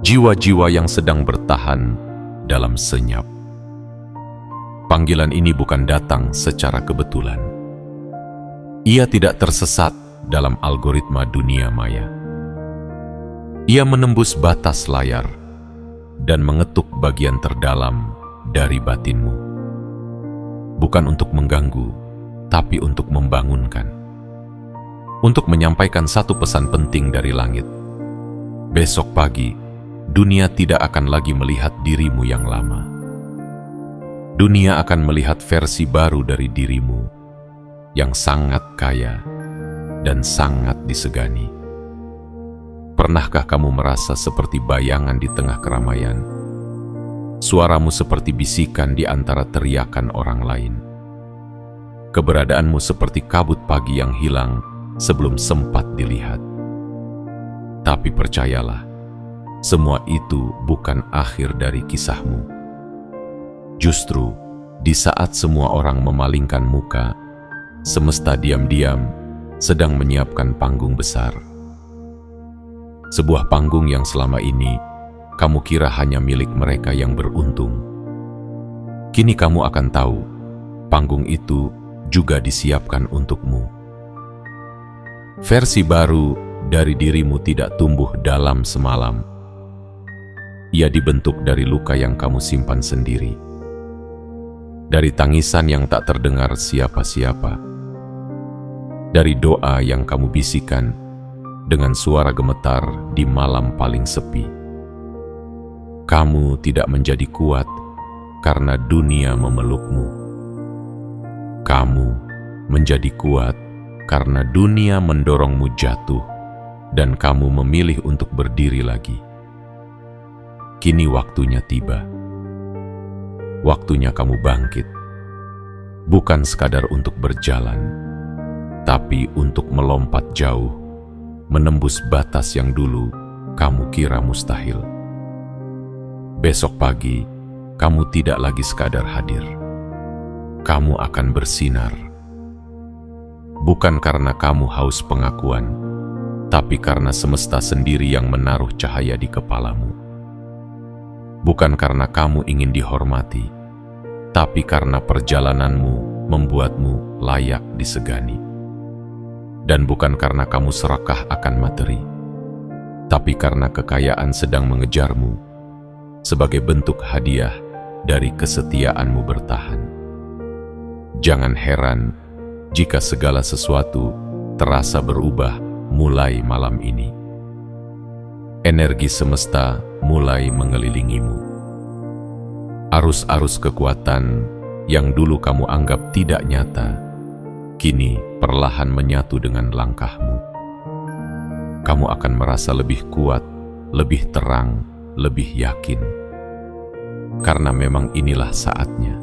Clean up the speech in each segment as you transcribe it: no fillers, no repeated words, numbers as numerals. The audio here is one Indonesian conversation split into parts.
jiwa-jiwa yang sedang bertahan dalam senyap. Panggilan ini bukan datang secara kebetulan. Ia tidak tersesat dalam algoritma dunia maya. Ia menembus batas layar dan mengetuk bagian terdalam dari batinmu. Bukan untuk mengganggu, tapi untuk membangunkan. Untuk menyampaikan satu pesan penting dari langit. Besok pagi, dunia tidak akan lagi melihat dirimu yang lama. Dunia akan melihat versi baru dari dirimu yang sangat kaya dan sangat disegani. Pernahkah kamu merasa seperti bayangan di tengah keramaian? Suaramu seperti bisikan di antara teriakan orang lain. Keberadaanmu seperti kabut pagi yang hilang sebelum sempat dilihat. Tapi percayalah, semua itu bukan akhir dari kisahmu. Justru, di saat semua orang memalingkan muka, semesta diam-diam sedang menyiapkan panggung besar. Sebuah panggung yang selama ini kamu kira hanya milik mereka yang beruntung. Kini kamu akan tahu, panggung itu juga disiapkan untukmu. Versi baru dari dirimu tidak tumbuh dalam semalam. Ia dibentuk dari luka yang kamu simpan sendiri. Dari tangisan yang tak terdengar siapa-siapa. Dari doa yang kamu bisikan dengan suara gemetar di malam paling sepi. Kamu tidak menjadi kuat karena dunia memelukmu. Kamu menjadi kuat karena dunia mendorongmu jatuh dan kamu memilih untuk berdiri lagi. Kini waktunya tiba. Waktunya kamu bangkit, bukan sekadar untuk berjalan, tapi untuk melompat jauh, menembus batas yang dulu kamu kira mustahil. Besok pagi, kamu tidak lagi sekadar hadir. Kamu akan bersinar. Bukan karena kamu haus pengakuan, tapi karena semesta sendiri yang menaruh cahaya di kepalamu. Bukan karena kamu ingin dihormati, tapi karena perjalananmu membuatmu layak disegani. Dan bukan karena kamu serakah akan materi, tapi karena kekayaan sedang mengejarmu sebagai bentuk hadiah dari kesetiaanmu bertahan. Jangan heran jika segala sesuatu terasa berubah mulai malam ini. Energi semesta mulai mengelilingimu. Arus-arus kekuatan yang dulu kamu anggap tidak nyata, kini perlahan menyatu dengan langkahmu. Kamu akan merasa lebih kuat, lebih terang, lebih yakin. Karena memang inilah saatnya.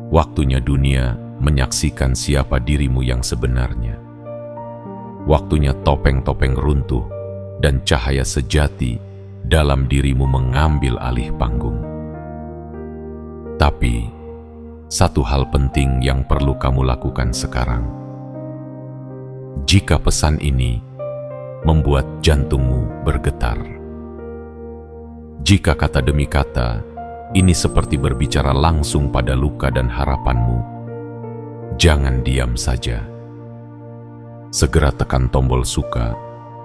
Waktunya dunia menyaksikan siapa dirimu yang sebenarnya. Waktunya topeng-topeng runtuh dan cahaya sejati dalam dirimu mengambil alih panggung. Tapi, satu hal penting yang perlu kamu lakukan sekarang. Jika pesan ini membuat jantungmu bergetar, jika kata demi kata ini seperti berbicara langsung pada luka dan harapanmu, jangan diam saja. Segera tekan tombol suka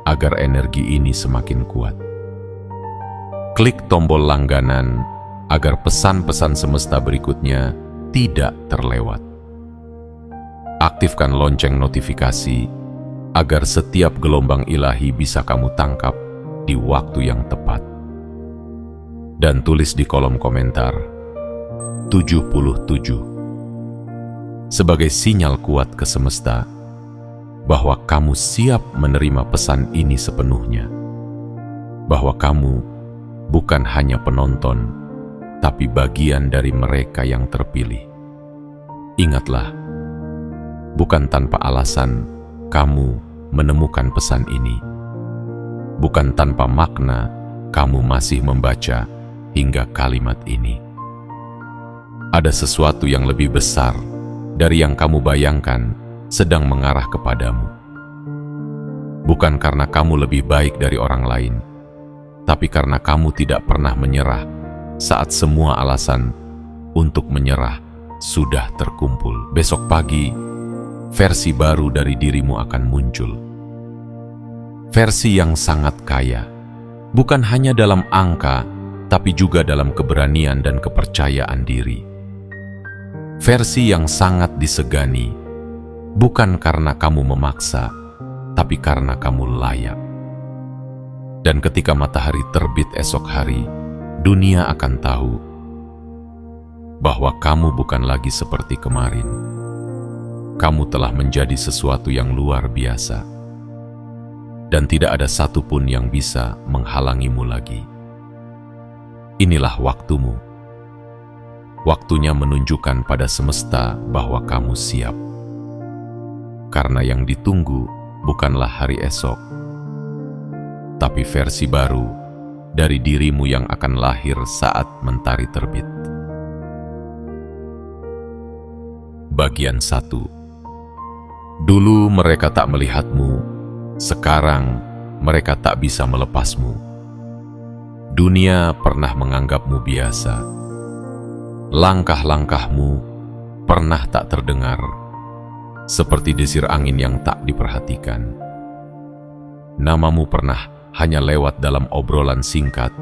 agar energi ini semakin kuat. Klik tombol langganan agar pesan-pesan semesta berikutnya tidak terlewat. Aktifkan lonceng notifikasi agar setiap gelombang ilahi bisa kamu tangkap di waktu yang tepat. Dan tulis di kolom komentar 77 sebagai sinyal kuat ke semesta bahwa kamu siap menerima pesan ini sepenuhnya. Bahwa kamu bukan hanya penonton, tapi bagian dari mereka yang terpilih. Ingatlah, bukan tanpa alasan kamu menemukan pesan ini. Bukan tanpa makna kamu masih membaca hingga kalimat ini. Ada sesuatu yang lebih besar dari yang kamu bayangkan sedang mengarah kepadamu. Bukan karena kamu lebih baik dari orang lain, tapi karena kamu tidak pernah menyerah saat semua alasan untuk menyerah sudah terkumpul. Besok pagi, versi baru dari dirimu akan muncul. Versi yang sangat kaya, bukan hanya dalam angka, tapi juga dalam keberanian dan kepercayaan diri. Versi yang sangat disegani, bukan karena kamu memaksa, tapi karena kamu layak. Dan ketika matahari terbit esok hari, dunia akan tahu bahwa kamu bukan lagi seperti kemarin. Kamu telah menjadi sesuatu yang luar biasa, dan tidak ada satupun yang bisa menghalangimu lagi. Inilah waktumu. Waktunya menunjukkan pada semesta bahwa kamu siap. Karena yang ditunggu bukanlah hari esok, tapi versi baru dari dirimu yang akan lahir saat mentari terbit. Bagian 1. Dulu mereka tak melihatmu, sekarang mereka tak bisa melepasmu. Dunia pernah menganggapmu biasa. Langkah-langkahmu pernah tak terdengar, seperti desir angin yang tak diperhatikan. Namamu pernah hanya lewat dalam obrolan singkat,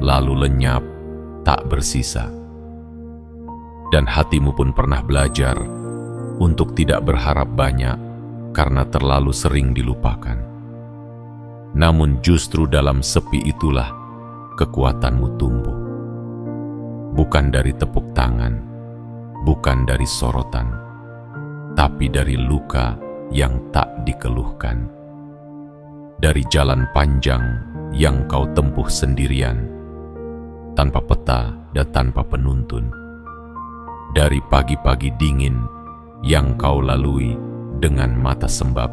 lalu lenyap, tak bersisa. Dan hatimu pun pernah belajar untuk tidak berharap banyak karena terlalu sering dilupakan. Namun justru dalam sepi itulah kekuatanmu tumbuh. Bukan dari tepuk tangan, bukan dari sorotan, tapi dari luka yang tak dikeluhkan. Dari jalan panjang yang kau tempuh sendirian, tanpa peta dan tanpa penuntun. Dari pagi-pagi dingin yang kau lalui dengan mata sembab,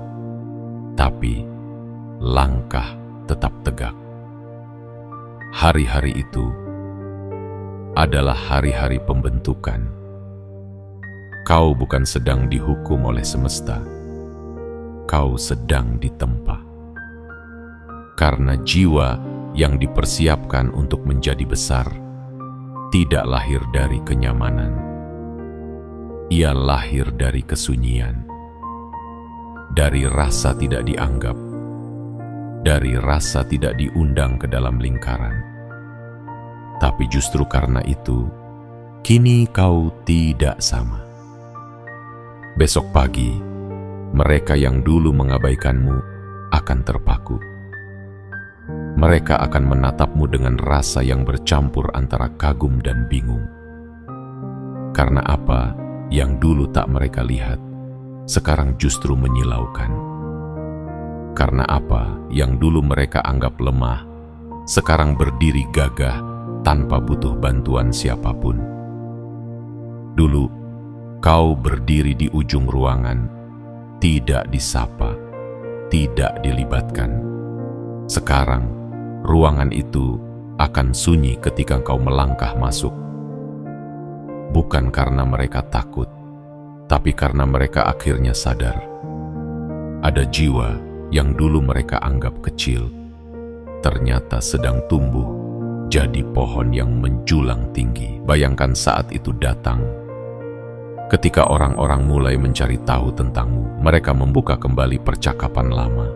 tapi langkah tetap tegak. Hari-hari itu adalah hari-hari pembentukan. Kau bukan sedang dihukum oleh semesta, kau sedang ditempa. Karena jiwa yang dipersiapkan untuk menjadi besar tidak lahir dari kenyamanan. Ia lahir dari kesunyian, dari rasa tidak dianggap, dari rasa tidak diundang ke dalam lingkaran. Tapi justru karena itu, kini kau tidak sama. Besok pagi, mereka yang dulu mengabaikanmu akan terpaku. Mereka akan menatapmu dengan rasa yang bercampur antara kagum dan bingung. Karena apa yang dulu tak mereka lihat, sekarang justru menyilaukan. Karena apa yang dulu mereka anggap lemah, sekarang berdiri gagah tanpa butuh bantuan siapapun. Dulu, kau berdiri di ujung ruangan, tidak disapa, tidak dilibatkan. Sekarang, ruangan itu akan sunyi ketika kau melangkah masuk. Bukan karena mereka takut, tapi karena mereka akhirnya sadar. Ada jiwa yang dulu mereka anggap kecil, ternyata sedang tumbuh jadi pohon yang menjulang tinggi. Bayangkan saat itu datang. Ketika orang-orang mulai mencari tahu tentangmu, mereka membuka kembali percakapan lama,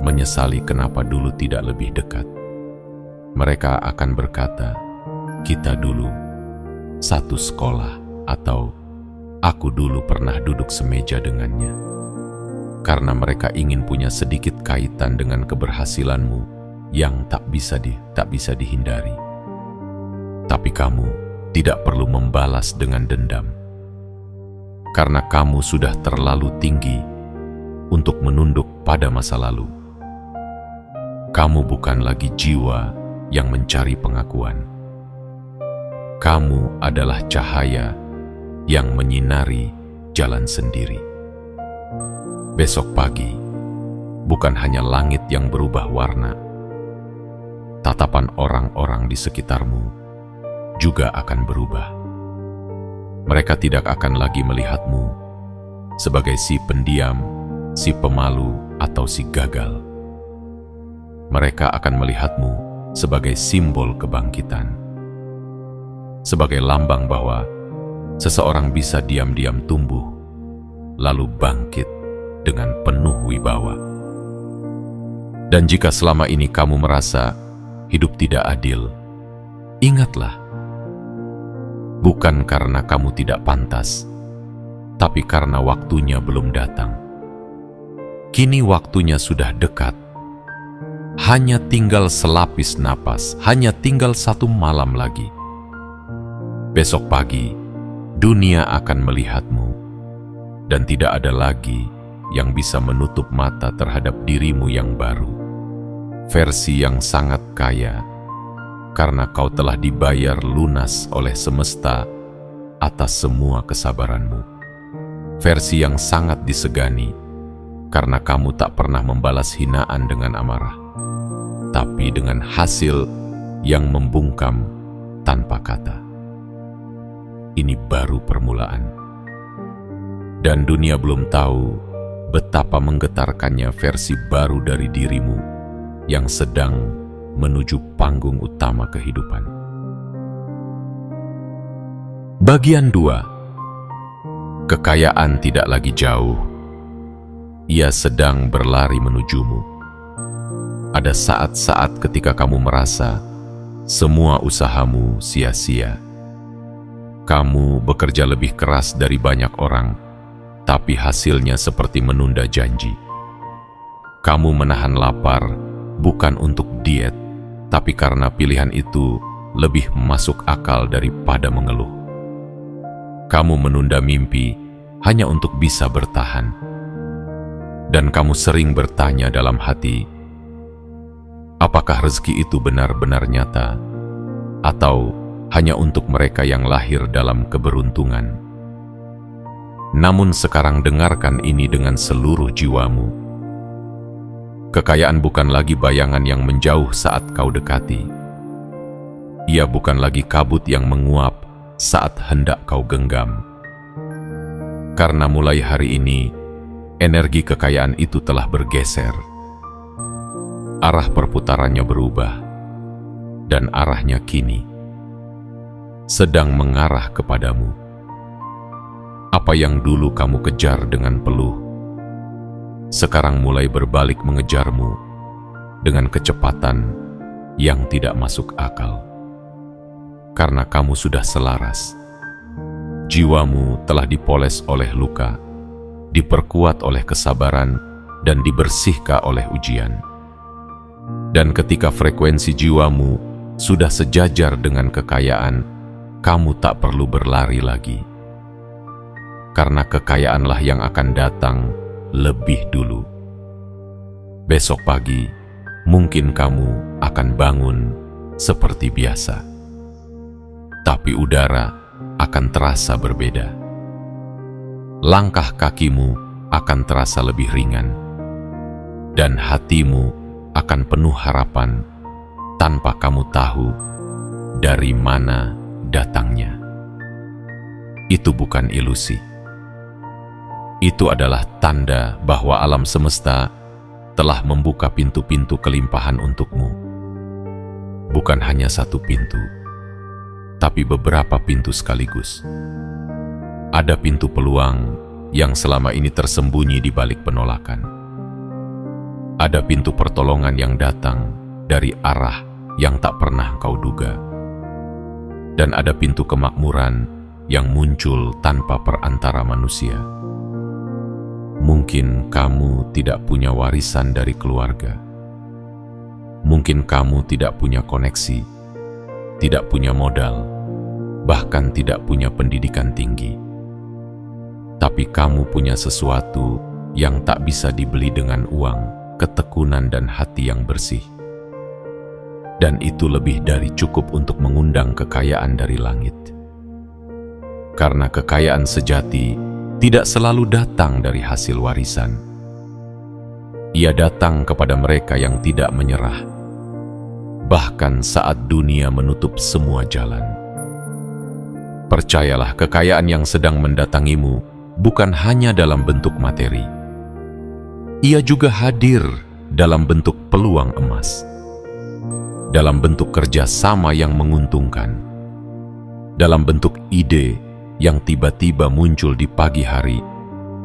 menyesali kenapa dulu tidak lebih dekat. Mereka akan berkata, kita dulu satu sekolah, atau aku dulu pernah duduk semeja dengannya. Karena mereka ingin punya sedikit kaitan dengan keberhasilanmu yang tak bisa dihindari. Tapi kamu tidak perlu membalas dengan dendam, karena kamu sudah terlalu tinggi untuk menunduk pada masa lalu. Kamu bukan lagi jiwa yang mencari pengakuan. Kamu adalah cahaya yang menyinari jalan sendiri. Besok pagi, bukan hanya langit yang berubah warna, tatapan orang-orang di sekitarmu juga akan berubah. Mereka tidak akan lagi melihatmu sebagai si pendiam, si pemalu, atau si gagal. Mereka akan melihatmu sebagai simbol kebangkitan, sebagai lambang bahwa seseorang bisa diam-diam tumbuh, lalu bangkit dengan penuh wibawa. Dan jika selama ini kamu merasa hidup tidak adil, ingatlah, bukan karena kamu tidak pantas, tapi karena waktunya belum datang. Kini waktunya sudah dekat. Hanya tinggal selapis napas, hanya tinggal 1 malam lagi. Besok pagi, dunia akan melihatmu, dan tidak ada lagi yang bisa menutup mata terhadap dirimu yang baru, versi yang sangat kaya, karena kau telah dibayar lunas oleh semesta atas semua kesabaranmu. Versi yang sangat disegani, karena kamu tak pernah membalas hinaan dengan amarah, tapi dengan hasil yang membungkam tanpa kata. Ini baru permulaan. Dan dunia belum tahu betapa menggetarkannya versi baru dari dirimu yang sedang menuju panggung utama kehidupan. Bagian 2. Kekayaan tidak lagi jauh. Ia sedang berlari menujumu. Ada saat-saat ketika kamu merasa semua usahamu sia-sia. Kamu bekerja lebih keras dari banyak orang, tapi hasilnya seperti menunda janji. Kamu menahan lapar bukan untuk diet, tapi karena pilihan itu lebih masuk akal daripada mengeluh. Kamu menunda mimpi hanya untuk bisa bertahan. Dan kamu sering bertanya dalam hati, apakah rezeki itu benar-benar nyata, atau hanya untuk mereka yang lahir dalam keberuntungan? Namun sekarang dengarkan ini dengan seluruh jiwamu. Kekayaan bukan lagi bayangan yang menjauh saat kau dekati. Ia bukan lagi kabut yang menguap saat hendak kau genggam. Karena mulai hari ini, energi kekayaan itu telah bergeser. Arah perputarannya berubah, dan arahnya kini sedang mengarah kepadamu. Apa yang dulu kamu kejar dengan peluh, sekarang mulai berbalik mengejarmu dengan kecepatan yang tidak masuk akal. Karena kamu sudah selaras. Jiwamu telah dipoles oleh luka, diperkuat oleh kesabaran, dan dibersihkan oleh ujian. Dan ketika frekuensi jiwamu sudah sejajar dengan kekayaan, kamu tak perlu berlari lagi. Karena kekayaanlah yang akan datang lebih dulu. Besok pagi, mungkin kamu akan bangun seperti biasa. Tapi udara akan terasa berbeda. Langkah kakimu akan terasa lebih ringan. Dan hatimu akan penuh harapan tanpa kamu tahu dari mana datangnya. Itu bukan ilusi. Itu adalah tanda bahwa alam semesta telah membuka pintu-pintu kelimpahan untukmu. Bukan hanya 1 pintu, tapi beberapa pintu sekaligus. Ada pintu peluang yang selama ini tersembunyi di balik penolakan. Ada pintu pertolongan yang datang dari arah yang tak pernah kau duga. Dan ada pintu kemakmuran yang muncul tanpa perantara manusia. Mungkin kamu tidak punya warisan dari keluarga. Mungkin kamu tidak punya koneksi, tidak punya modal, bahkan tidak punya pendidikan tinggi. Tapi kamu punya sesuatu yang tak bisa dibeli dengan uang, ketekunan dan hati yang bersih. Dan itu lebih dari cukup untuk mengundang kekayaan dari langit. Karena kekayaan sejati tidak selalu datang dari hasil warisan. Ia datang kepada mereka yang tidak menyerah, bahkan saat dunia menutup semua jalan. Percayalah, kekayaan yang sedang mendatangimu bukan hanya dalam bentuk materi. Ia juga hadir dalam bentuk peluang emas. dalam bentuk kerja sama yang menguntungkan, dalam bentuk ide yang tiba-tiba muncul di pagi hari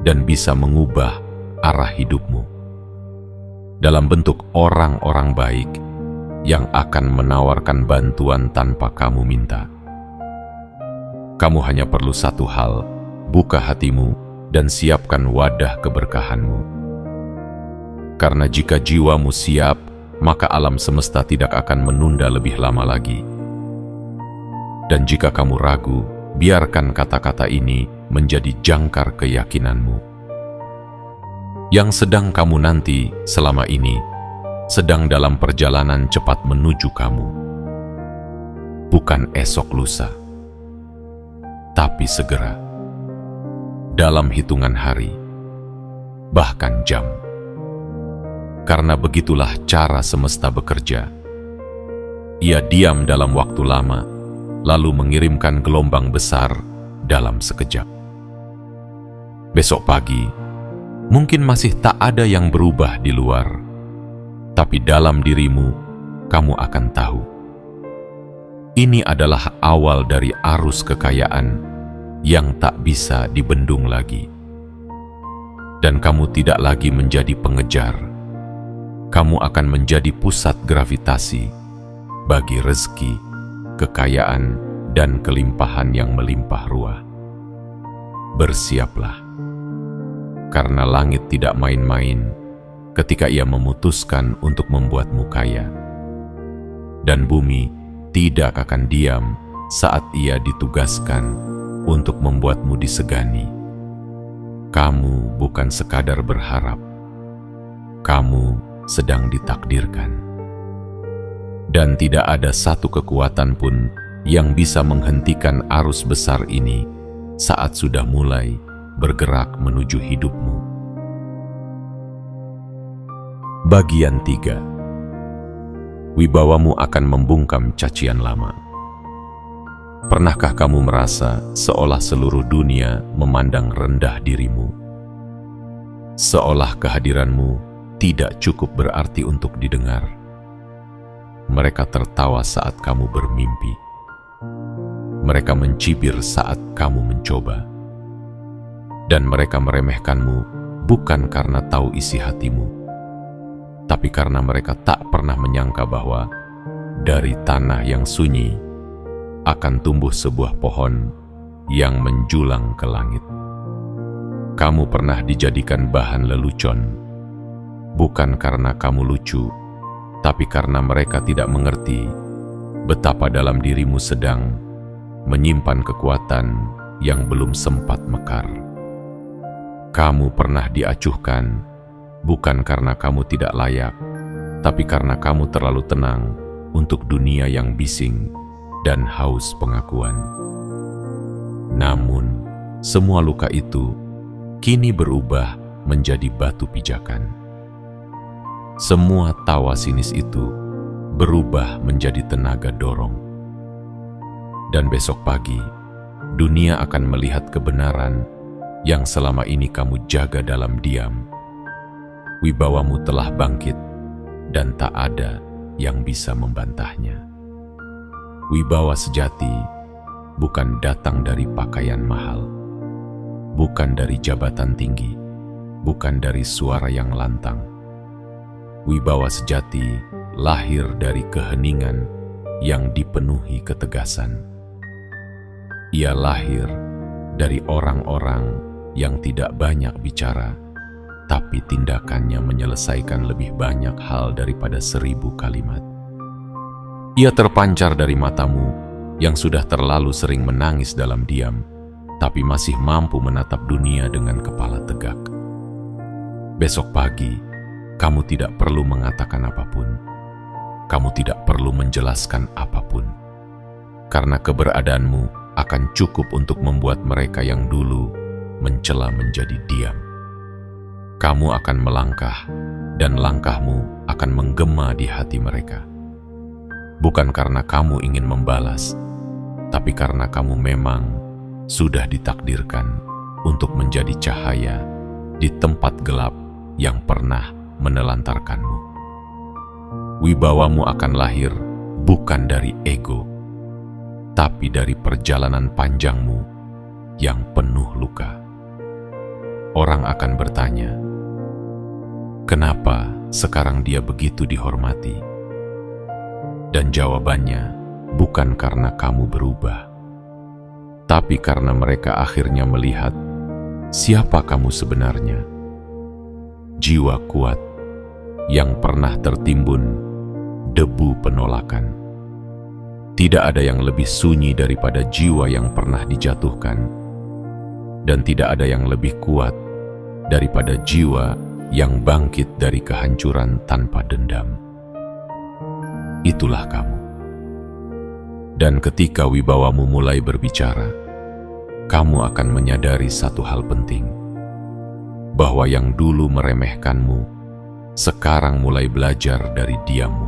dan bisa mengubah arah hidupmu, dalam bentuk orang-orang baik yang akan menawarkan bantuan tanpa kamu minta. Kamu hanya perlu satu hal: buka hatimu dan siapkan wadah keberkahanmu. Karena jika jiwamu siap, maka alam semesta tidak akan menunda lebih lama lagi. Dan jika kamu ragu, biarkan kata-kata ini menjadi jangkar keyakinanmu. Yang sedang kamu nanti selama ini sedang dalam perjalanan cepat menuju kamu. Bukan esok lusa, tapi segera, dalam hitungan hari, bahkan jam. Karena begitulah cara semesta bekerja. Ia diam dalam waktu lama, lalu mengirimkan gelombang besar dalam sekejap. Besok pagi, mungkin masih tak ada yang berubah di luar, tapi dalam dirimu, kamu akan tahu. Ini adalah awal dari arus kekayaan yang tak bisa dibendung lagi. Dan kamu tidak lagi menjadi pengejar. Kamu akan menjadi pusat gravitasi bagi rezeki, kekayaan, dan kelimpahan yang melimpah ruah. Bersiaplah, karena langit tidak main-main ketika ia memutuskan untuk membuatmu kaya. Dan bumi tidak akan diam saat ia ditugaskan untuk membuatmu disegani. Kamu bukan sekadar berharap, kamu sedang ditakdirkan. Dan tidak ada satu kekuatan pun yang bisa menghentikan arus besar ini saat sudah mulai bergerak menuju hidupmu. Bagian 3. Wibawamu akan membungkam cacian lama. Pernahkah kamu merasa seolah seluruh dunia memandang rendah dirimu? Seolah kehadiranmu tidak cukup berarti untuk didengar. Mereka tertawa saat kamu bermimpi. Mereka mencibir saat kamu mencoba. Dan mereka meremehkanmu bukan karena tahu isi hatimu, tapi karena mereka tak pernah menyangka bahwa dari tanah yang sunyi akan tumbuh sebuah pohon yang menjulang ke langit. Kamu pernah dijadikan bahan lelucon, bukan karena kamu lucu, tapi karena mereka tidak mengerti betapa dalam dirimu sedang menyimpan kekuatan yang belum sempat mekar. Kamu pernah diacuhkan, bukan karena kamu tidak layak, tapi karena kamu terlalu tenang untuk dunia yang bising dan haus pengakuan. Namun, semua luka itu kini berubah menjadi batu pijakan. Semua tawa sinis itu berubah menjadi tenaga dorong. Dan besok pagi, dunia akan melihat kebenaran yang selama ini kamu jaga dalam diam. Wibawamu telah bangkit dan tak ada yang bisa membantahnya. Wibawa sejati bukan datang dari pakaian mahal, bukan dari jabatan tinggi, bukan dari suara yang lantang. Wibawa sejati lahir dari keheningan yang dipenuhi ketegasan. Ia lahir dari orang-orang yang tidak banyak bicara, tapi tindakannya menyelesaikan lebih banyak hal daripada 1000 kalimat. Ia terpancar dari matamu yang sudah terlalu sering menangis dalam diam, tapi masih mampu menatap dunia dengan kepala tegak. Besok pagi, kamu tidak perlu mengatakan apapun. Kamu tidak perlu menjelaskan apapun. Karena keberadaanmu akan cukup untuk membuat mereka yang dulu mencela menjadi diam. Kamu akan melangkah, dan langkahmu akan menggema di hati mereka. Bukan karena kamu ingin membalas, tapi karena kamu memang sudah ditakdirkan untuk menjadi cahaya di tempat gelap yang pernah menelantarkanmu. Wibawamu akan lahir bukan dari ego, tapi dari perjalanan panjangmu yang penuh luka. Orang akan bertanya, kenapa sekarang dia begitu dihormati? Dan jawabannya bukan karena kamu berubah, tapi karena mereka akhirnya melihat siapa kamu sebenarnya. Jiwa kuat yang pernah tertimbun debu penolakan. Tidak ada yang lebih sunyi daripada jiwa yang pernah dijatuhkan, dan tidak ada yang lebih kuat daripada jiwa yang bangkit dari kehancuran tanpa dendam. Itulah kamu. Dan ketika wibawamu mulai berbicara, kamu akan menyadari satu hal penting, bahwa yang dulu meremehkanmu sekarang mulai belajar dari diammu.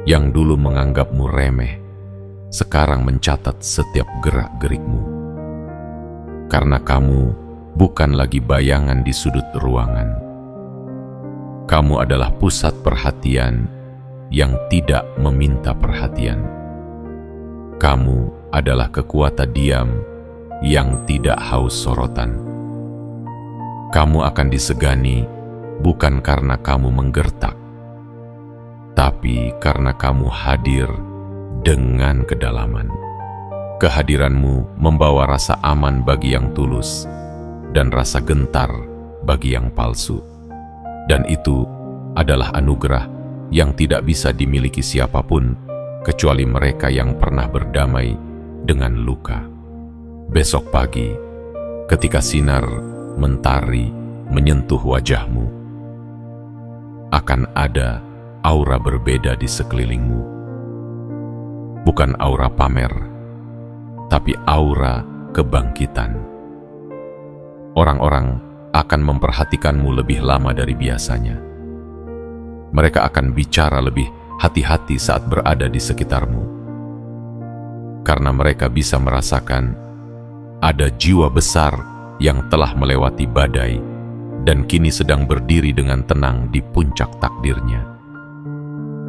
Yang dulu menganggapmu remeh sekarang mencatat setiap gerak-gerikmu. Karena kamu bukan lagi bayangan di sudut ruangan. Kamu adalah pusat perhatian yang tidak meminta perhatian. Kamu adalah kekuatan diam yang tidak haus sorotan. Kamu akan disegani bukan karena kamu menggertak, tapi karena kamu hadir dengan kedalaman. Kehadiranmu membawa rasa aman bagi yang tulus dan rasa gentar bagi yang palsu. Dan itu adalah anugerah yang tidak bisa dimiliki siapapun kecuali mereka yang pernah berdamai dengan luka. Besok pagi, ketika sinar mentari menyentuh wajahmu, akan ada aura berbeda di sekelilingmu. Bukan aura pamer, tapi aura kebangkitan. Orang-orang akan memperhatikanmu lebih lama dari biasanya. Mereka akan bicara lebih hati-hati saat berada di sekitarmu, karena mereka bisa merasakan ada jiwa besar yang telah melewati badai dan kini sedang berdiri dengan tenang di puncak takdirnya.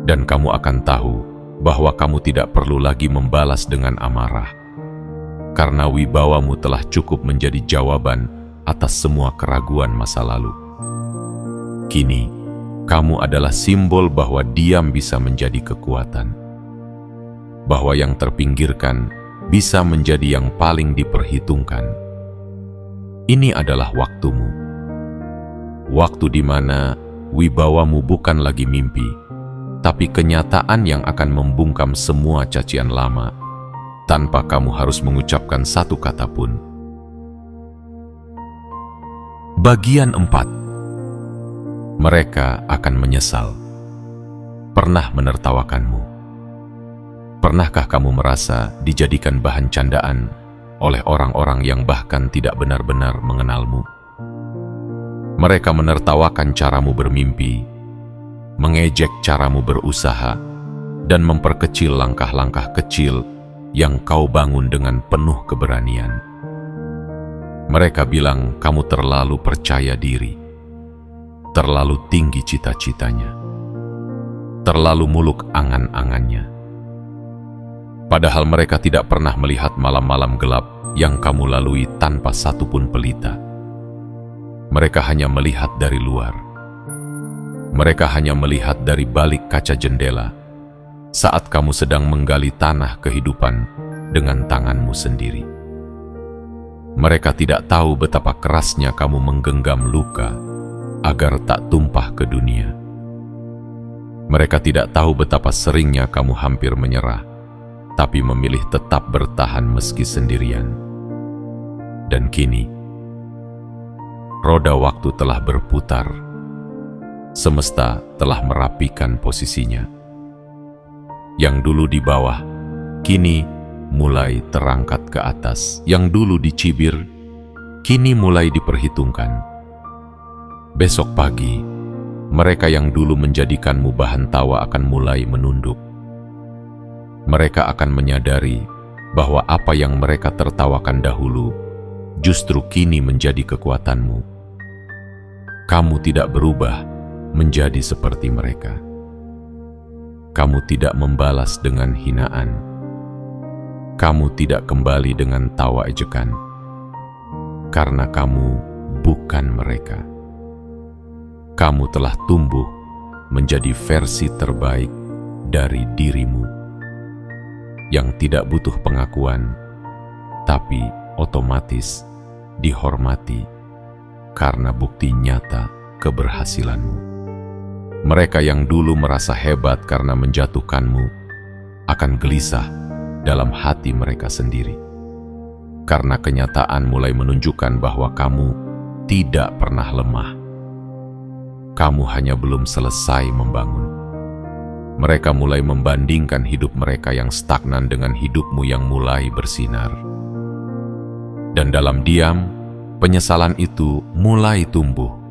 Dan kamu akan tahu bahwa kamu tidak perlu lagi membalas dengan amarah, karena wibawamu telah cukup menjadi jawaban atas semua keraguan masa lalu. Kini, kamu adalah simbol bahwa diam bisa menjadi kekuatan, bahwa yang terpinggirkan bisa menjadi yang paling diperhitungkan. Ini adalah waktumu, waktu di mana wibawamu bukan lagi mimpi, tapi kenyataan yang akan membungkam semua cacian lama tanpa kamu harus mengucapkan satu kata pun. Bagian 4. Mereka akan menyesal. Pernah menertawakanmu. Pernahkah kamu merasa dijadikan bahan candaan oleh orang-orang yang bahkan tidak benar-benar mengenalmu? Mereka menertawakan caramu bermimpi, mengejek caramu berusaha, dan memperkecil langkah-langkah kecil yang kau bangun dengan penuh keberanian. Mereka bilang kamu terlalu percaya diri, terlalu tinggi cita-citanya, terlalu muluk angan-angannya. Padahal mereka tidak pernah melihat malam-malam gelap yang kamu lalui tanpa satupun pelita. Mereka hanya melihat dari luar. Mereka hanya melihat dari balik kaca jendela saat kamu sedang menggali tanah kehidupan dengan tanganmu sendiri. Mereka tidak tahu betapa kerasnya kamu menggenggam luka agar tak tumpah ke dunia. Mereka tidak tahu betapa seringnya kamu hampir menyerah, tapi memilih tetap bertahan meski sendirian. Dan kini, roda waktu telah berputar. Semesta telah merapikan posisinya. Yang dulu di bawah, kini mulai terangkat ke atas. Yang dulu dicibir, kini mulai diperhitungkan. Besok pagi, mereka yang dulu menjadikanmu bahan tawa akan mulai menunduk. Mereka akan menyadari bahwa apa yang mereka tertawakan dahulu justru kini menjadi kekuatanmu. Kamu tidak berubah menjadi seperti mereka. Kamu tidak membalas dengan hinaan. Kamu tidak kembali dengan tawa ejekan, karena kamu bukan mereka. Kamu telah tumbuh menjadi versi terbaik dari dirimu, yang tidak butuh pengakuan, tapi otomatis dihormati karena bukti nyata keberhasilanmu. Mereka yang dulu merasa hebat karena menjatuhkanmu akan gelisah dalam hati mereka sendiri, karena kenyataan mulai menunjukkan bahwa kamu tidak pernah lemah. Kamu hanya belum selesai membangun. Mereka mulai membandingkan hidup mereka yang stagnan dengan hidupmu yang mulai bersinar. Dan dalam diam, penyesalan itu mulai tumbuh.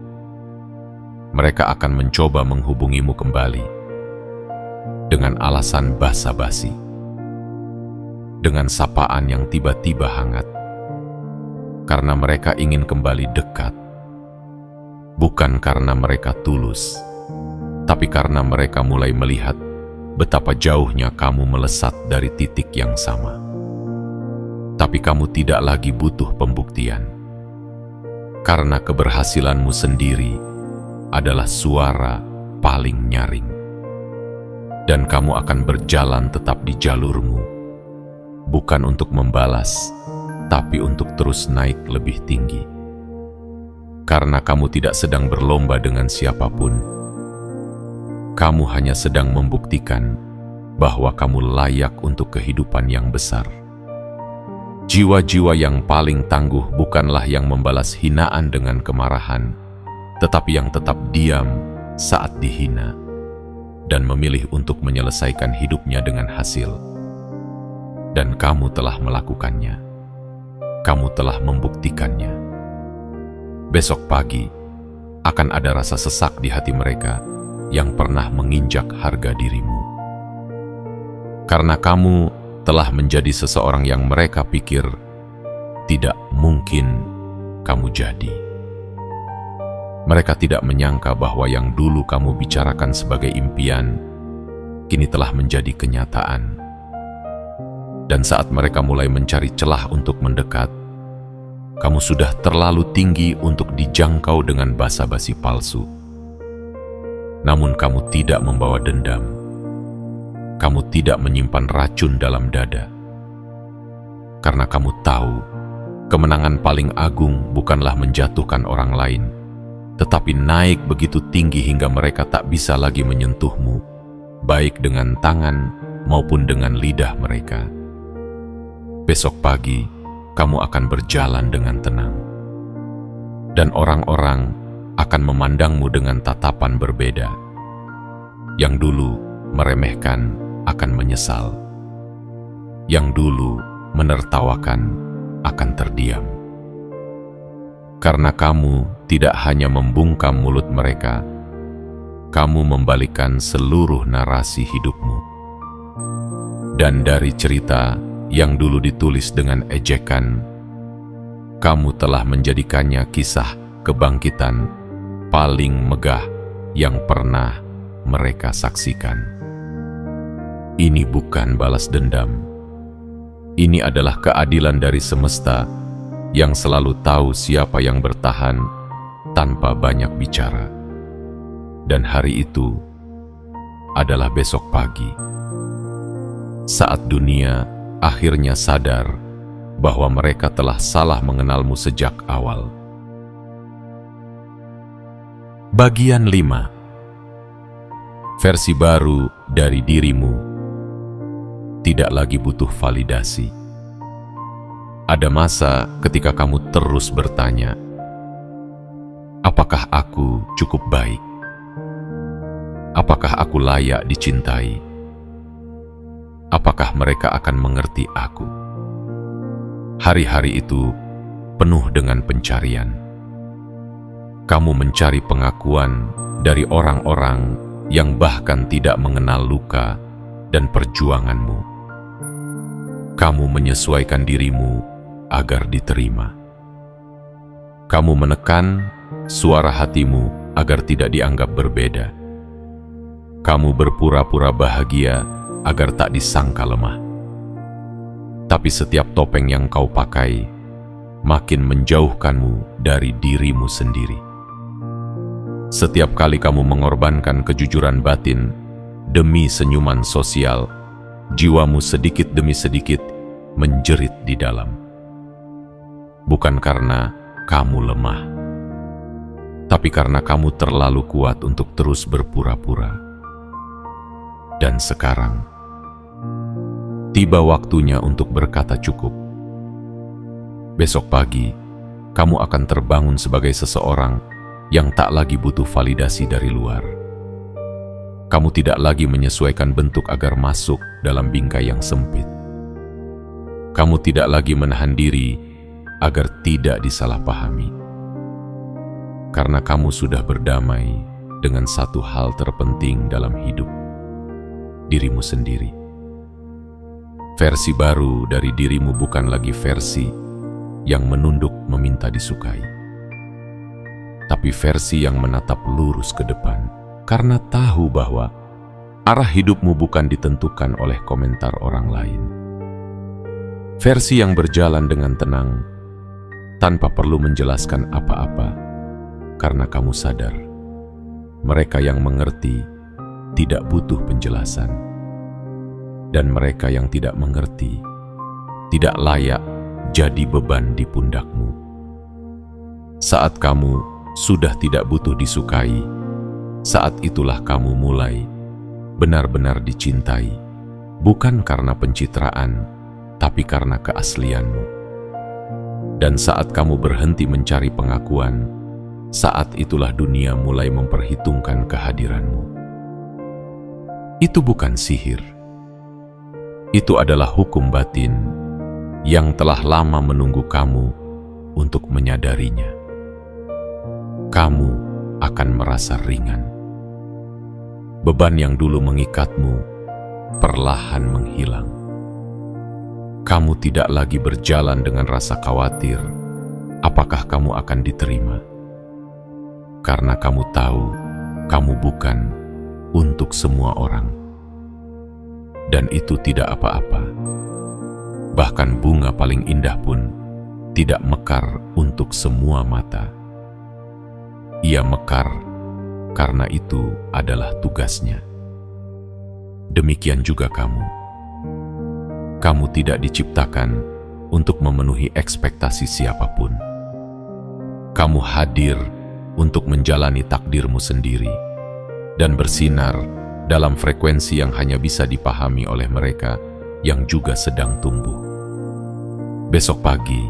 Mereka akan mencoba menghubungimu kembali dengan alasan basa-basi, dengan sapaan yang tiba-tiba hangat, karena mereka ingin kembali dekat, bukan karena mereka tulus, tapi karena mereka mulai melihat betapa jauhnya kamu melesat dari titik yang sama. Tapi kamu tidak lagi butuh pembuktian, karena keberhasilanmu sendiri adalah suara paling nyaring. Dan kamu akan berjalan tetap di jalurmu, bukan untuk membalas, tapi untuk terus naik lebih tinggi. Karena kamu tidak sedang berlomba dengan siapapun. Kamu hanya sedang membuktikan bahwa kamu layak untuk kehidupan yang besar. Jiwa-jiwa yang paling tangguh bukanlah yang membalas hinaan dengan kemarahan, tetapi yang tetap diam saat dihina dan memilih untuk menyelesaikan hidupnya dengan hasil. Dan kamu telah melakukannya. Kamu telah membuktikannya. Besok pagi akan ada rasa sesak di hati mereka yang pernah menginjak harga dirimu. Karena kamu telah menjadi seseorang yang mereka pikir tidak mungkin kamu jadi. Mereka tidak menyangka bahwa yang dulu kamu bicarakan sebagai impian, kini telah menjadi kenyataan. Dan saat mereka mulai mencari celah untuk mendekat, kamu sudah terlalu tinggi untuk dijangkau dengan basa-basi palsu. Namun kamu tidak membawa dendam. Kamu tidak menyimpan racun dalam dada. Karena kamu tahu, kemenangan paling agung bukanlah menjatuhkan orang lain, tetapi naik begitu tinggi hingga mereka tak bisa lagi menyentuhmu, baik dengan tangan maupun dengan lidah mereka. Besok pagi, kamu akan berjalan dengan tenang. Dan orang-orang akan memandangmu dengan tatapan berbeda. Yang dulu meremehkan akan menyesal. Yang dulu menertawakan akan terdiam. Karena kamu tidak hanya membungkam mulut mereka, kamu membalikkan seluruh narasi hidupmu. Dan dari cerita yang dulu ditulis dengan ejekan, kamu telah menjadikannya kisah kebangkitan paling megah yang pernah mereka saksikan. Ini bukan balas dendam. Ini adalah keadilan dari semesta yang selalu tahu siapa yang bertahan tanpa banyak bicara. Dan hari itu adalah besok pagi, saat dunia akhirnya sadar bahwa mereka telah salah mengenalmu sejak awal. Bagian 5. Versi baru dari dirimu tidak lagi butuh validasi. Ada masa ketika kamu terus bertanya, apakah aku cukup baik? Apakah aku layak dicintai? Apakah mereka akan mengerti aku? Hari-hari itu penuh dengan pencarian. Kamu mencari pengakuan dari orang-orang yang bahkan tidak mengenal luka dan perjuanganmu. Kamu menyesuaikan dirimu agar diterima. Kamu menekan suara hatimu agar tidak dianggap berbeda. Kamu berpura-pura bahagia agar tak disangka lemah. Tapi setiap topeng yang kau pakai makin menjauhkanmu dari dirimu sendiri. Setiap kali kamu mengorbankan kejujuran batin demi senyuman sosial, jiwamu sedikit demi sedikit menjerit di dalam. Bukan karena kamu lemah, tapi karena kamu terlalu kuat untuk terus berpura-pura. Dan sekarang, tiba waktunya untuk berkata cukup. Besok pagi, kamu akan terbangun sebagai seseorang yang tak lagi butuh validasi dari luar. Kamu tidak lagi menyesuaikan bentuk agar masuk dalam bingkai yang sempit. Kamu tidak lagi menahan diri agar tidak disalahpahami. Karena kamu sudah berdamai dengan satu hal terpenting dalam hidup, dirimu sendiri. Versi baru dari dirimu bukan lagi versi yang menunduk meminta disukai, tapi versi yang menatap lurus ke depan karena tahu bahwa arah hidupmu bukan ditentukan oleh komentar orang lain. Versi yang berjalan dengan tenang tanpa perlu menjelaskan apa-apa karena kamu sadar mereka yang mengerti tidak butuh penjelasan, dan mereka yang tidak mengerti tidak layak jadi beban di pundakmu. Saat kamu sudah tidak butuh disukai, saat itulah kamu mulai benar-benar dicintai, bukan karena pencitraan, tapi karena keaslianmu. Dan saat kamu berhenti mencari pengakuan, saat itulah dunia mulai memperhitungkan kehadiranmu. Itu bukan sihir. Itu adalah hukum batin yang telah lama menunggu kamu untuk menyadarinya. Kamu akan merasa ringan. Beban yang dulu mengikatmu perlahan menghilang. Kamu tidak lagi berjalan dengan rasa khawatir apakah kamu akan diterima. Karena kamu tahu kamu bukan untuk semua orang. Dan itu tidak apa-apa. Bahkan bunga paling indah pun tidak mekar untuk semua mata. Ia mekar karena itu adalah tugasnya. Demikian juga kamu. Kamu tidak diciptakan untuk memenuhi ekspektasi siapapun. Kamu hadir untuk menjalani takdirmu sendiri dan bersinar dalam frekuensi yang hanya bisa dipahami oleh mereka yang juga sedang tumbuh. Besok pagi,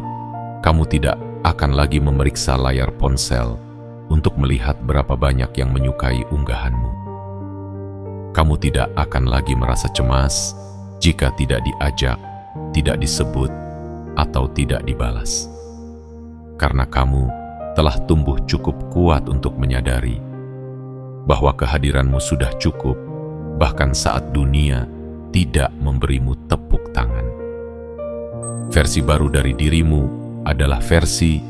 kamu tidak akan lagi memeriksa layar ponsel untuk melihat berapa banyak yang menyukai unggahanmu. Kamu tidak akan lagi merasa cemas jika tidak diajak, tidak disebut, atau tidak dibalas. Karena kamu telah tumbuh cukup kuat untuk menyadari bahwa kehadiranmu sudah cukup, bahkan saat dunia tidak memberimu tepuk tangan. Versi baru dari dirimu adalah versi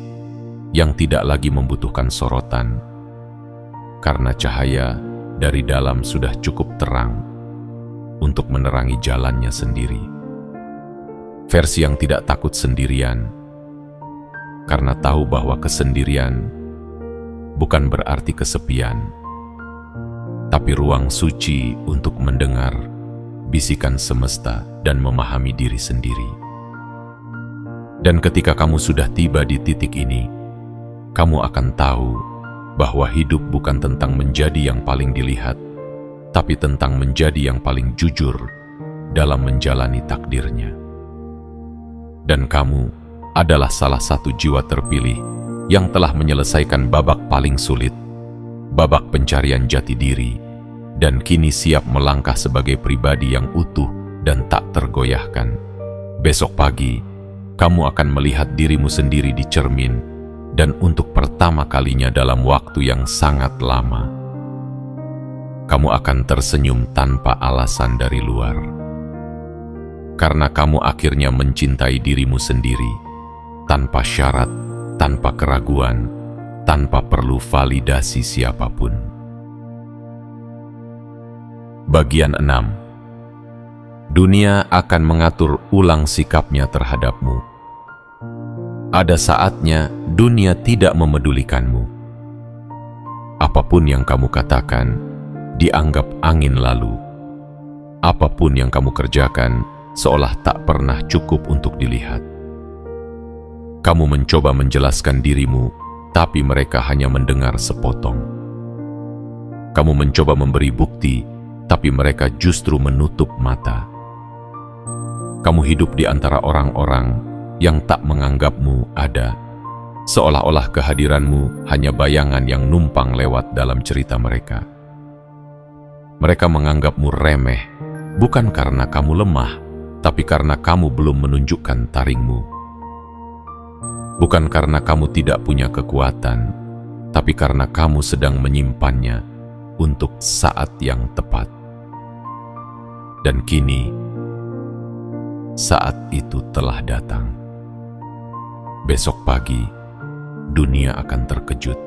yang tidak lagi membutuhkan sorotan, karena cahaya dari dalam sudah cukup terang untuk menerangi jalannya sendiri. Versi yang tidak takut sendirian, karena tahu bahwa kesendirian bukan berarti kesepian, tapi ruang suci untuk mendengar bisikan semesta dan memahami diri sendiri. Dan ketika kamu sudah tiba di titik ini, kamu akan tahu bahwa hidup bukan tentang menjadi yang paling dilihat, tapi tentang menjadi yang paling jujur dalam menjalani takdirnya. Dan kamu adalah salah satu jiwa terpilih yang telah menyelesaikan babak paling sulit, babak pencarian jati diri, dan kini siap melangkah sebagai pribadi yang utuh dan tak tergoyahkan. Besok pagi, kamu akan melihat dirimu sendiri di cermin, dan untuk pertama kalinya dalam waktu yang sangat lama, kamu akan tersenyum tanpa alasan dari luar. Karena kamu akhirnya mencintai dirimu sendiri, tanpa syarat, tanpa keraguan, tanpa perlu validasi siapapun. Bagian 6. Dunia akan mengatur ulang sikapnya terhadapmu. Ada saatnya dunia tidak memedulikanmu. Apapun yang kamu katakan, dianggap angin lalu. Apapun yang kamu kerjakan, seolah tak pernah cukup untuk dilihat. Kamu mencoba menjelaskan dirimu, tapi mereka hanya mendengar sepotong. Kamu mencoba memberi bukti, tapi mereka justru menutup mata. Kamu hidup di antara orang-orang yang tak menganggapmu ada, seolah-olah kehadiranmu hanya bayangan yang numpang lewat dalam cerita mereka. Mereka menganggapmu remeh, bukan karena kamu lemah, tapi karena kamu belum menunjukkan taringmu. Bukan karena kamu tidak punya kekuatan, tapi karena kamu sedang menyimpannya untuk saat yang tepat. Dan kini, saat itu telah datang. Besok pagi, dunia akan terkejut.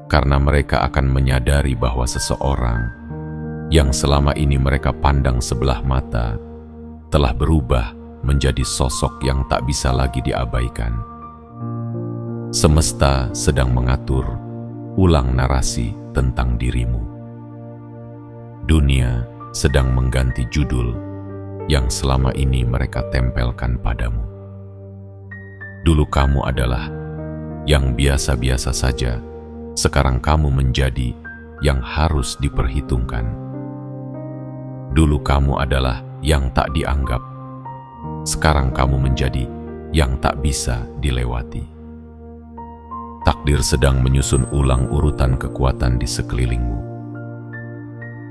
Karena mereka akan menyadari bahwa seseorang yang selama ini mereka pandang sebelah mata telah berubah menjadi sosok yang tak bisa lagi diabaikan. Semesta sedang mengatur ulang narasi tentang dirimu. Dunia sedang mengganti judul yang selama ini mereka tempelkan padamu. Dulu kamu adalah yang biasa-biasa saja, sekarang kamu menjadi yang harus diperhitungkan. Dulu kamu adalah yang tak dianggap, sekarang kamu menjadi yang tak bisa dilewati. Takdir sedang menyusun ulang urutan kekuatan di sekelilingmu.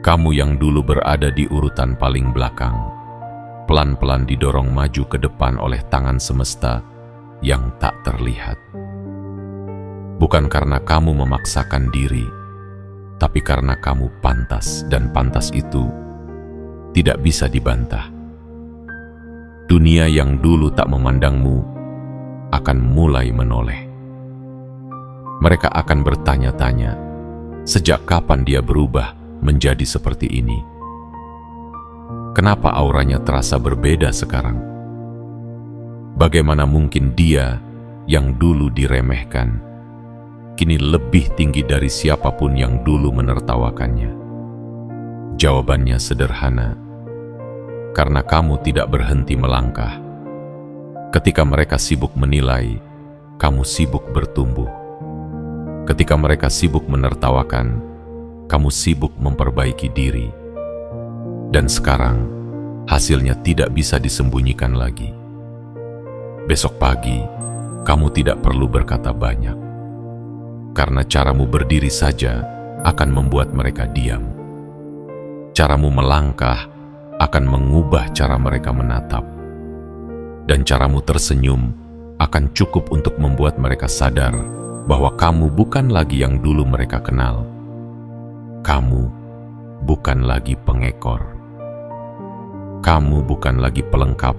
Kamu yang dulu berada di urutan paling belakang, pelan-pelan didorong maju ke depan oleh tangan semesta yang tak terlihat. Bukan karena kamu memaksakan diri, tapi karena kamu pantas, dan pantas itu tidak bisa dibantah. Dunia yang dulu tak memandangmu akan mulai menoleh. Mereka akan bertanya-tanya, sejak kapan dia berubah menjadi seperti ini? Kenapa auranya terasa berbeda sekarang? Bagaimana mungkin dia yang dulu diremehkan, kini lebih tinggi dari siapapun yang dulu menertawakannya? Jawabannya sederhana, karena kamu tidak berhenti melangkah. Ketika mereka sibuk menilai, kamu sibuk bertumbuh. Ketika mereka sibuk menertawakan, kamu sibuk memperbaiki diri. Dan sekarang, hasilnya tidak bisa disembunyikan lagi. Besok pagi, kamu tidak perlu berkata banyak. Karena caramu berdiri saja akan membuat mereka diam. Caramu melangkah akan mengubah cara mereka menatap. Dan caramu tersenyum akan cukup untuk membuat mereka sadar bahwa kamu bukan lagi yang dulu mereka kenal. Kamu bukan lagi pengekor. Kamu bukan lagi pelengkap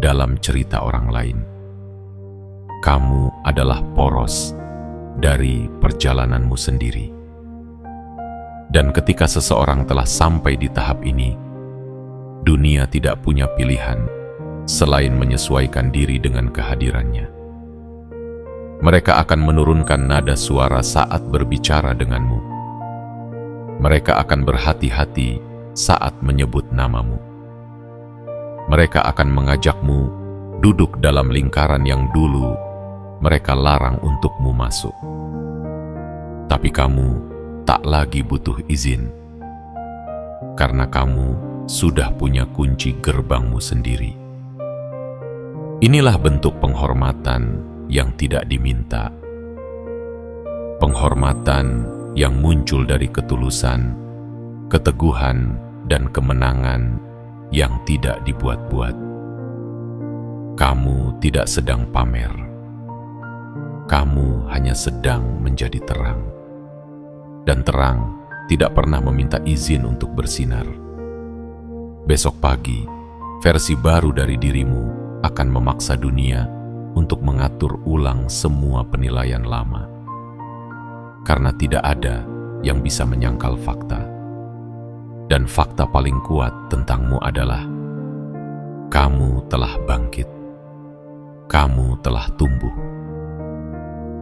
dalam cerita orang lain. Kamu adalah poros dari perjalananmu sendiri. Dan ketika seseorang telah sampai di tahap ini, dunia tidak punya pilihan selain menyesuaikan diri dengan kehadirannya. Mereka akan menurunkan nada suara saat berbicara denganmu. Mereka akan berhati-hati saat menyebut namamu. Mereka akan mengajakmu duduk dalam lingkaran yang dulu mereka larang untukmu masuk. Tapi kamu tak lagi butuh izin, karena kamu sudah punya kunci gerbangmu sendiri. Inilah bentuk penghormatan yang tidak diminta. Penghormatan yang muncul dari ketulusan, keteguhan, dan kemenangan yang tidak dibuat-buat. Kamu tidak sedang pamer. Kamu hanya sedang menjadi terang. Dan terang tidak pernah meminta izin untuk bersinar. Besok pagi, versi baru dari dirimu akan memaksa dunia untuk mengatur ulang semua penilaian lama. Karena tidak ada yang bisa menyangkal fakta. Dan fakta paling kuat tentangmu adalah kamu telah bangkit. Kamu telah tumbuh.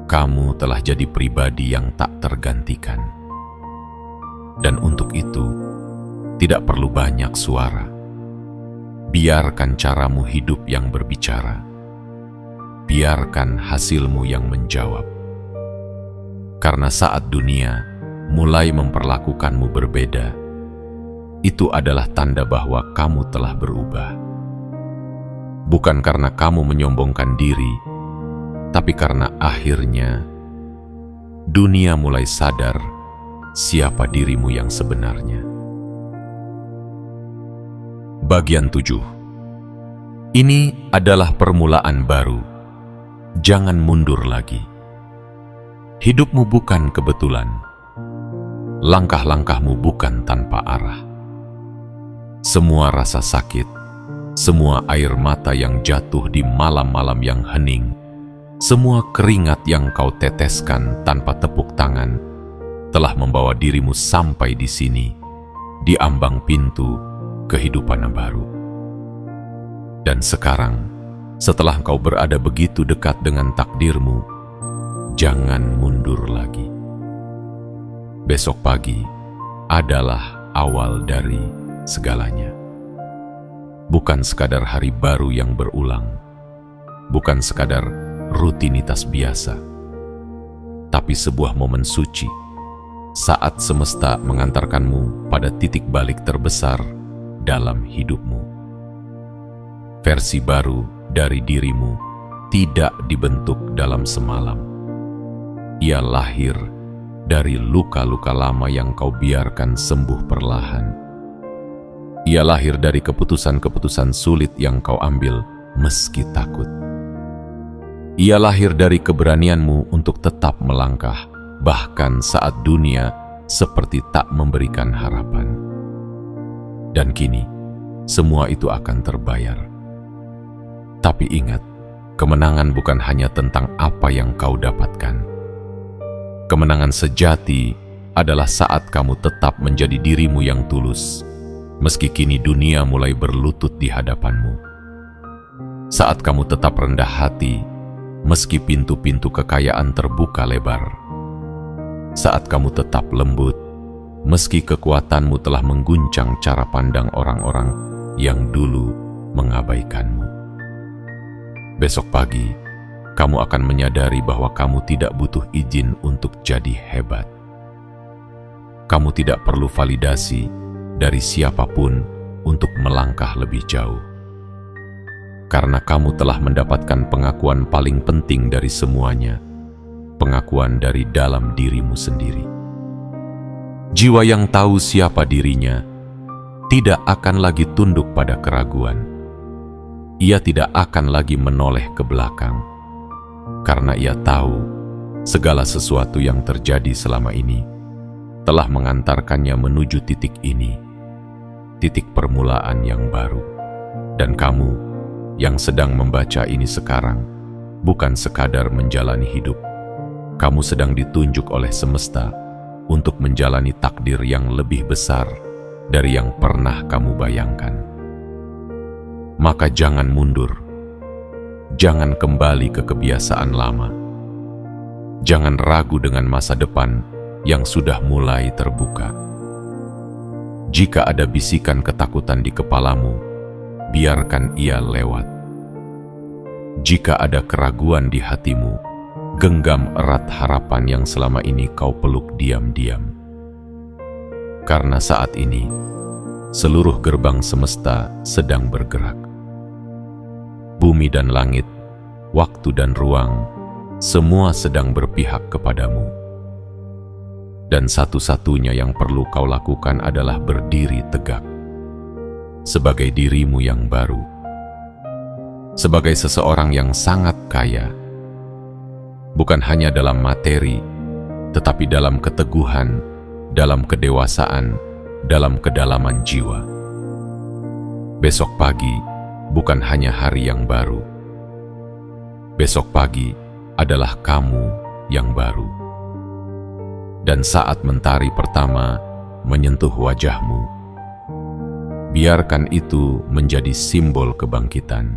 Kamu telah jadi pribadi yang tak tergantikan. Dan untuk itu, tidak perlu banyak suara. Biarkan caramu hidup yang berbicara. Biarkan hasilmu yang menjawab. Karena saat dunia mulai memperlakukanmu berbeda, itu adalah tanda bahwa kamu telah berubah. Bukan karena kamu menyombongkan diri, tapi karena akhirnya dunia mulai sadar siapa dirimu yang sebenarnya. Bagian 7. Ini adalah permulaan baru. Jangan mundur lagi. Hidupmu bukan kebetulan. Langkah-langkahmu bukan tanpa arah. Semua rasa sakit, semua air mata yang jatuh di malam-malam yang hening, semua keringat yang kau teteskan tanpa tepuk tangan, telah membawa dirimu sampai di sini, di ambang pintu kehidupan yang baru. Dan sekarang, setelah kau berada begitu dekat dengan takdirmu, jangan mundur lagi. Besok pagi adalah awal dari segalanya. Bukan sekadar hari baru yang berulang, bukan sekadar rutinitas biasa, tapi sebuah momen suci saat semesta mengantarkanmu pada titik balik terbesar dalam hidupmu. Versi baru dari dirimu tidak dibentuk dalam semalam. Ia lahir dari luka-luka lama yang kau biarkan sembuh perlahan. Ia lahir dari keputusan-keputusan sulit yang kau ambil meski takut. Ia lahir dari keberanianmu untuk tetap melangkah, bahkan saat dunia seperti tak memberikan harapan. Dan kini, semua itu akan terbayar. Tapi ingat, kemenangan bukan hanya tentang apa yang kau dapatkan. Kemenangan sejati adalah saat kamu tetap menjadi dirimu yang tulus, meski kini dunia mulai berlutut di hadapanmu. Saat kamu tetap rendah hati, meski pintu-pintu kekayaan terbuka lebar. Saat kamu tetap lembut, meski kekuatanmu telah mengguncang cara pandang orang-orang yang dulu mengabaikanmu. Besok pagi, kamu akan menyadari bahwa kamu tidak butuh izin untuk jadi hebat. Kamu tidak perlu validasi dari siapapun untuk melangkah lebih jauh. Karena kamu telah mendapatkan pengakuan paling penting dari semuanya, pengakuan dari dalam dirimu sendiri. Jiwa yang tahu siapa dirinya tidak akan lagi tunduk pada keraguan. Ia tidak akan lagi menoleh ke belakang, karena ia tahu segala sesuatu yang terjadi selama ini telah mengantarkannya menuju titik ini, titik permulaan yang baru. Dan kamu yang sedang membaca ini sekarang bukan sekadar menjalani hidup. Kamu sedang ditunjuk oleh semesta untuk menjalani takdir yang lebih besar dari yang pernah kamu bayangkan. Maka jangan mundur. Jangan kembali ke kebiasaan lama. Jangan ragu dengan masa depan yang sudah mulai terbuka. Jika ada bisikan ketakutan di kepalamu, biarkan ia lewat. Jika ada keraguan di hatimu, genggam erat harapan yang selama ini kau peluk diam-diam. Karena saat ini, seluruh gerbang semesta sedang bergerak. Bumi dan langit, waktu dan ruang, semua sedang berpihak kepadamu. Dan satu-satunya yang perlu kau lakukan adalah berdiri tegak sebagai dirimu yang baru, sebagai seseorang yang sangat kaya, bukan hanya dalam materi, tetapi dalam keteguhan, dalam kedewasaan, dalam kedalaman jiwa. Besok pagi bukan hanya hari yang baru. Besok pagi adalah kamu yang baru. Dan saat mentari pertama menyentuh wajahmu, Biarkan itu menjadi simbol kebangkitan.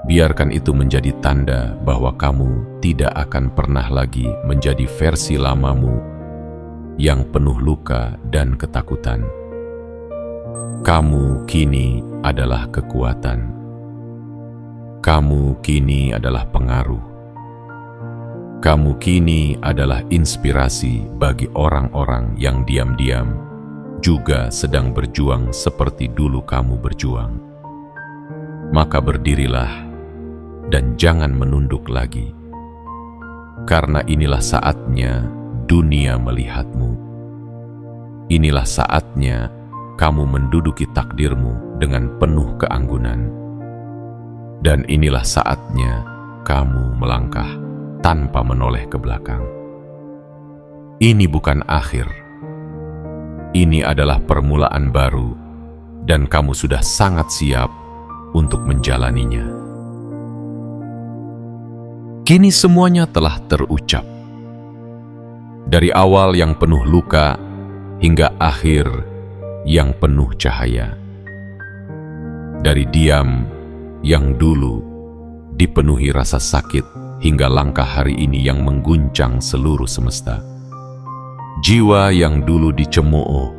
Biarkan itu menjadi tanda bahwa kamu tidak akan pernah lagi menjadi versi lamamu yang penuh luka dan ketakutan. Kamu kini adalah kekuatan. Kamu kini adalah pengaruh. Kamu kini adalah inspirasi bagi orang-orang yang diam-diam juga sedang berjuang seperti dulu kamu berjuang. Maka berdirilah dan jangan menunduk lagi, karena inilah saatnya dunia melihatmu. Inilah saatnya kamu menduduki takdirmu dengan penuh keanggunan. Dan inilah saatnya kamu melangkah tanpa menoleh ke belakang. Ini bukan akhir. Ini adalah permulaan baru, dan kamu sudah sangat siap untuk menjalaninya. Kini semuanya telah terucap. Dari awal yang penuh luka, hingga akhir yang penuh cahaya. Dari diam yang dulu dipenuhi rasa sakit, hingga langkah hari ini yang mengguncang seluruh semesta. Jiwa yang dulu dicemooh,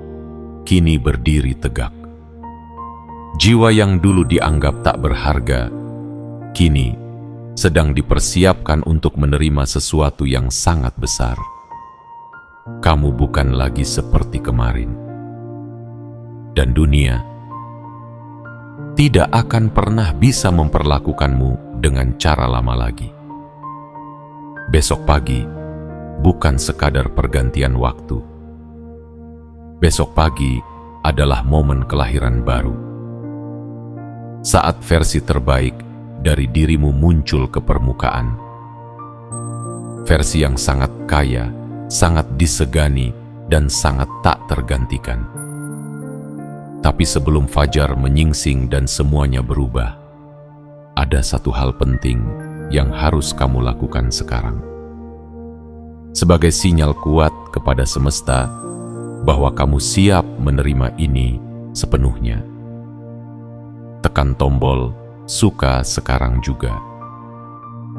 kini berdiri tegak. Jiwa yang dulu dianggap tak berharga, kini sedang dipersiapkan untuk menerima sesuatu yang sangat besar. Kamu bukan lagi seperti kemarin. Dan dunia tidak akan pernah bisa memperlakukanmu dengan cara lama lagi. Besok pagi bukan sekadar pergantian waktu. Besok pagi adalah momen kelahiran baru. Saat versi terbaik dari dirimu muncul ke permukaan. Versi yang sangat kaya, sangat disegani, dan sangat tak tergantikan. Tapi sebelum fajar menyingsing dan semuanya berubah, ada satu hal penting yang harus kamu lakukan sekarang. Sebagai sinyal kuat kepada semesta bahwa kamu siap menerima ini sepenuhnya. Tekan tombol suka sekarang juga.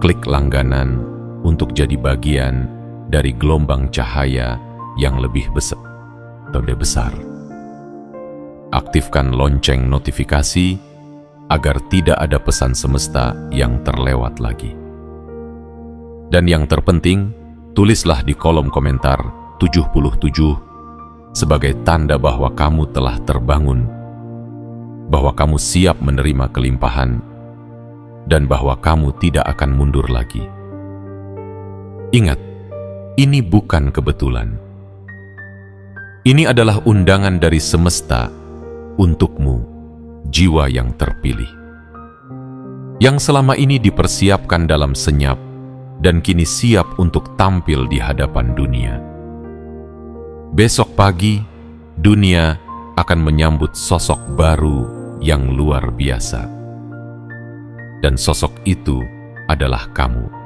Klik langganan untuk jadi bagian dari gelombang cahaya yang lebih besar. Aktifkan lonceng notifikasi agar tidak ada pesan semesta yang terlewat lagi. Dan yang terpenting, tulislah di kolom komentar 77 sebagai tanda bahwa kamu telah terbangun, bahwa kamu siap menerima kelimpahan, dan bahwa kamu tidak akan mundur lagi. Ingat, ini bukan kebetulan. Ini adalah undangan dari semesta untukmu, jiwa yang terpilih, yang selama ini dipersiapkan dalam senyap dan kini siap untuk tampil di hadapan dunia. Besok pagi, dunia akan menyambut sosok baru yang luar biasa. Dan sosok itu adalah kamu.